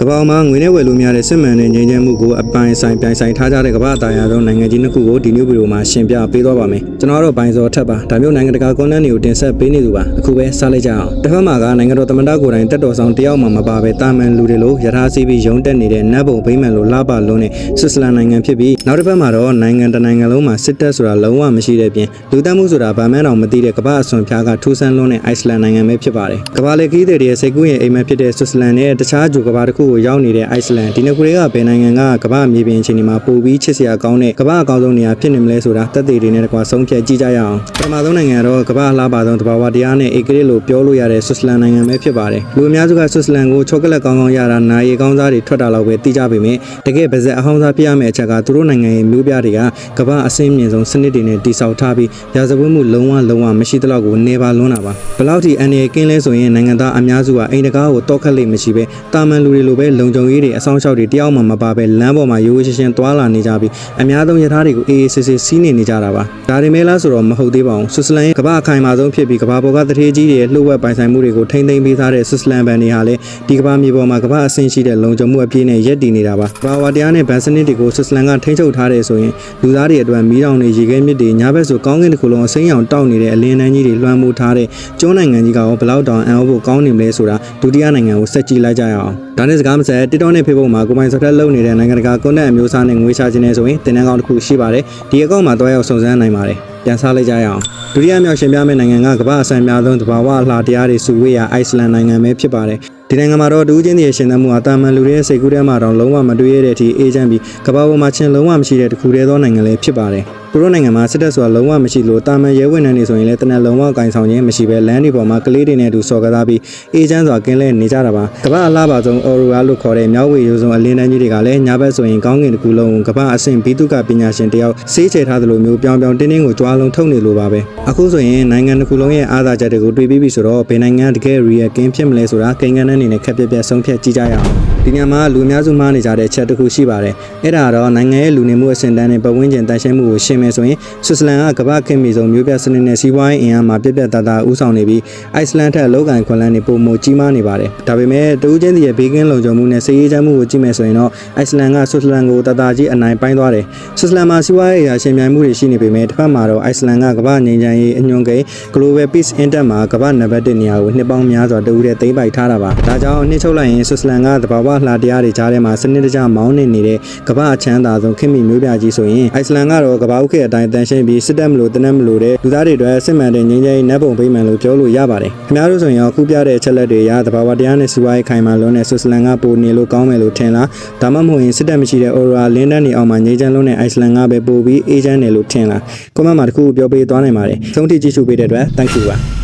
ကဘာမှာငွေနဲ့ဝယ်လို့များတဲ့စစ်မှန်တဲ့ငြိမ်းချမ်းမှုကိုအပိုင်ဆိုင်ပြိုင်ဆိုင်ထားကြတဲ့ကမ္ဘာအသားအရသောနိုင်ငံကြီးနှစ်ခုကိုဒီနည်းဗီဒီယိုမှာရှင်းပြပေးသွားပါမယ်ကျွန်တော်တို့ဘိုင်းစောထက်ပါဒါမျိုးနိုင်ငံတကာကွန်တန့်တွေကိုတင်ဆက်ပေးနေသူပါအခုပဲစလိုက်ကြအောင်တစ်ဖက်မှာကနိုင်ငံတော်သမ္မတကိုယ်တိုင်တက်တော်ဆောင်တယောက်မှမပါပဲတာမန်လူတွေလိုရထားစီးပြီးရုံတက်နေတဲ့နတ်ဘုံဗိမ္မာန်လိုလှပလုံးနဲ့ဆွစ်ဇာလန်နိုင်ငံဖြစ်ပြီးနောက်တစ်ဖက်မှာတော့နိုင်ငံတနိုင်ငံလုံးမှာစစ်တပ်ဆိုတာလုံးဝမရှိတဲ့ပြင်လူသတ်မှုဆိုတာဗမာန်းတော်မသိတဲ့ကမ္ဘာအစွန်ဖျားကထူးဆန်းလွန်းတဲ့အိုက်စလန်နိုင်ငံပဲဖြစ်ပါတယ်ကမ္ဘာလေခီးတွေရဲ့စိတ်ကူးရဲ့အိမ်မက်ဖြစ်တဲ့ဆွစ်ဇာလန်နဲ့တခြားဂျိုကမ္ဘာတစ်ခုကိုရောက်နေတဲ့အိုက်စလန်ဒီနှစ်ခုတွေကဘယ်နိုင်ငံကကမ္ဘာမြေပြင်အခြေအနေမှာပိုပြီးချစ်စရာကောင်းတဲ့ကမ္ဘာအကောင်းဆုံးနေရာဖြစ်နေမလဲဆိုတာသက်သေတွေနဲ့တကွာဆုံးဖြတ်ကြည့်ကြရအောင်ပထမဆုံးနိုင်ငံတော့ကမ္ဘာအလှပဆုံးတဘာဝတရားနဲ့ဧကရစ်လို့ပြောလို့ရတဲ့ဆွစ်ဇာလန်နိုင်ငံပဲဖြစ်ပါတယ်လူအများစုကဆွစ်ဇာလန်ကိုချောကလက်ကောင်းကောင်းရတာနာရီကောင်းစားတွေထွက်တာလောက်ပဲသိကြပေမဲ့တကယ်ပါဇက်အဟောင်းစားပြရမယ့်အချက်ကသူတို့နိုင်ငံရဲ့မျိုးပြတွေကကမ္ဘာအဆင့်မြင့်ဆုံးစနစ်တွေနဲ့တည်ဆောက်ထားပြီးရာဇဝတ်မှုလုံးဝမရှိတဲ့လောက်ကိုနေပါလွန်းတာပါဘယ်လောက်ထိအန်ရကင်းလဲဆိုရင်နိုင်ငံသားအများစုကအိမ်တကားကိုတောက်ခတ်လိမ့်မရှိပဲတာမန်လူတွေလိုပဲလုံခြုံရေးတွေအဆောင်ရှောက်တွေတယောက်မှမပါပဲလမ်းပေါ်မှာရိုးရိုးရှင်းရှင်းသွားလာနေကြပြီးအများဆုံးရထားတွေကိုအေးအေးဆေးဆေးစီးနေကြတာပါဒါတွေမဲလားဆိုတော့မဟုတ်သေးပါဘူးဆွစ်ဇာလန်ရဲ့ကမ္ဘာအခိုင်အမာဆုံးဖြစ်ပြီးကမ္ဘာပေါ်ကတထေးကြီးတွေရဲ့လှုပ်ဝက်ပိုင်ဆိုင်မှုတွေကိုထိမ့်သိမ်းပေးထားတဲ့ဆွစ်ဇာလန်ဘန်တွေဟာလည်းဒီကမ္ဘာမြေပေါ်မှာကမ္ဘာအဆင့်ရှိတဲ့လုံခြုံမှုအပြည့်နဲ့ရပ်တည်နေတာပါကမ္ဘာဝတရားနဲ့ဗန်စနစ်တွေကိုဆွစ်ဇာလန်ကထိန်းချုပ်ထားတဲ့ဆိုရင်လူသားတွေအတွက်မီးတောင်တွေရေခဲမြစ်တွေညာဘက်ဆိုကောင်းကင်တစ်ခုလုံးအစိမ်းရောင်တောက်နေတဲ့အလင်းတန်းကြီးတွေလွှမ်းမိုးထားတဲ့ကျွန်းနိုင်ငံကြီးကရောဘလောက်တောင်အံ့ဩဖို့ကောင်းနေမလဲဆိုတာဒုတိယနိုင်ငံကိုဆက်ကြည့်လိုက်ကြရအောင်ဒါနဲ့စကားမဆက် TikTok နဲ့ Facebook မှာကိုပိုင်ဆော့ထက်လုပ်နေတဲ့နိုင်ငံတကာကွန်တန့်အမျိုးအစားနဲ့ငွေရှာခြင်းနဲ့ဆိုရင်တင်နန်းကောင်းတစ်ခုရှိပါတယ်ဒီအကောင့်မှာတွားရောက်စုံစမ်းနိုင်ပါတယ်ပြန်စားလိုက်ကြရအောင်ဒုတိယမြောက်ရှင်ပြမယ့်နိုင်ငံကကမ္ဘာအဆန်များဆုံးတဘာဝအလှတရားတွေစုဝေးရာအိုက်စလန်နိုင်ငံပဲဖြစ်ပါတယ်ဒီနိုင်ငံမှာတော့တူးချင်းတွေရှင်သန်မှုအတာမန်လူတွေရဲ့စိတ်ကူးထဲမှာတော့လုံးဝမတွေ့ရတဲ့အထိအေးချမ်းပြီးကမ္ဘာပေါ်မှာချင်းလုံးဝမရှိတဲ့တခုတည်းသောနိုင်ငံလည်းဖြစ်ပါတယ်သူတို့နိုင်ငံမှာစစ်တပ်ဆိုတာလုံးဝမရှိလို့တာမန်ရဲဝင်နှန်းနေဆိုရင်လည်းတနက်လုံးဝကင်ဆောင်ခြင်းမရှိပဲလမ်းတွေပေါ်မှာကလေးတွေနဲ့အတူစော်ကစားပြီးအေးချမ်းစွာကင်းလဲနေကြတာပါကမ္ဘာအလားပါဆုံးအော်ရိုရာလို့ခေါ်တဲ့မြောက်ဝေရိုးစုံအလင်းတန်းကြီးတွေကလည်းညဘက်ဆိုရင်ကောင်းကင်တစ်ခုလုံးကမ္ဘာအဆင့်ဘီတုကပညာရှင်တယောက်စေးချေထားသလိုမျိုးပြောင်တင်းတင်းကိုကြွားလုံးထုတ်နေလို့ပါပဲအခုဆိုရင်နိုင်ငံတစ်ခုလုံးရဲ့အားသာချက်တွေကိုတွေးပြီးပြီဆိုတော့ဘယ်နိုင်ငံတကယ် real ကင်းဖြစ်မလဲဆိုတာကိန်းဂဏန်းအနေနဲ့ခက်ပြဆုံးဖြတ်ကြည့်ကြရအောင်ဒီညမှာလူအများစုမှားနေကြတဲ့ချက်တစ်ခုရှိပါတယ်အဲ့ဒါတော့နိုင်ငံရဲ့လူနေမှုအဆင့်တန်းနဲ့ပတ်ဝန်းကျင်တန်ရှင်းမှုကိုရှင်းမယ်ဆိုရင်ဆွစ်ဇာလန်ကကမ္ဘာခင်မီဆုံးမျိုးပြစနစ်နဲ့စီးပွားရေးအင်အားမှာပြက်သားဦးဆောင်နေပြီးအိုက်စလန်ထက်လောက်ကန်ခွန်လန်းနေပုံမကြီးမားနေပါတယ်ဒါပေမဲ့တူးချင်းစီရဲ့ဘေးကင်းလုံခြုံမှုနဲ့စီးရေးချမ်းမှုကိုကြည့်မယ်ဆိုရင်တော့အိုက်စလန်ကဆွစ်ဇာလန်ကိုတသားကြီးအနိုင်ပိုင်းသွားတယ်ဆွစ်ဇာလန်မှာစီးပွားရေးအရာရှင်ပြိုင်မှုတွေရှိနေပေမဲ့တစ်ဖက်မှာတော့အိုက်စလန်ကကမ္ဘာငြိမ်းချမ်းရေးအညွှန်းကိန်း Global Peace Index မှာကမ္ဘာနံပါတ်1နေရာကိုနှစ်ပေါင်းများစွာတူးတဲ့သိမ်းပိုက်ထားတာပါဒါကြောင့်နှစ်ချုပ်လိုက်ရင်ဆွစ်ဇာလန်ကတဘာဝလှတရားတွေကြားထဲမှာစနစ်တကျမောင်းနေတဲ့ကမ္ဘာအချမ်းသာဆုံးခင်မီမျိုးပြကြီးဆိုရင်အိုက်စလန်ကတော့ကမ္ဘာဥက္ကဋ္ဌအတိုင်းတန်ရှင်းပြီးစစ်တပ်မလို့တနက်မလို့တဲ့လူသားတွေအတွက်စစ်မှန်တဲ့ငြိမ်းချမ်းရေးနတ်ဘုံဗိမ္မာန်လို့ပြောလို့ရပါတယ်ခင်ဗျားတို့ဆိုရင်အခုပြတဲ့အချက်လက်တွေရတဘာဝတရားနဲ့စီးပွားရေးခိုင်မာလွန်းတဲ့ဆွစ်ဇာလန်ကပိုနေလို့ကောင်းမယ်လို့ထင်လားဒါမှမဟုတ်ရင်စစ်တပ်မရှိတဲ့အော်ရာလင်းတန်းနေအောင်မှာငြိမ်းချမ်းလွန်းတဲ့အိုက်စလန်ကပဲပိုပြီးအေးချမ်းတယ်လို့ထင်လားကွန်မန့်မှာတခုပြောပေးသွားနိုင်ပါတယ်ဆုံးထိကြည့်ရှုပေးတဲ့အတွက် thank you ပါ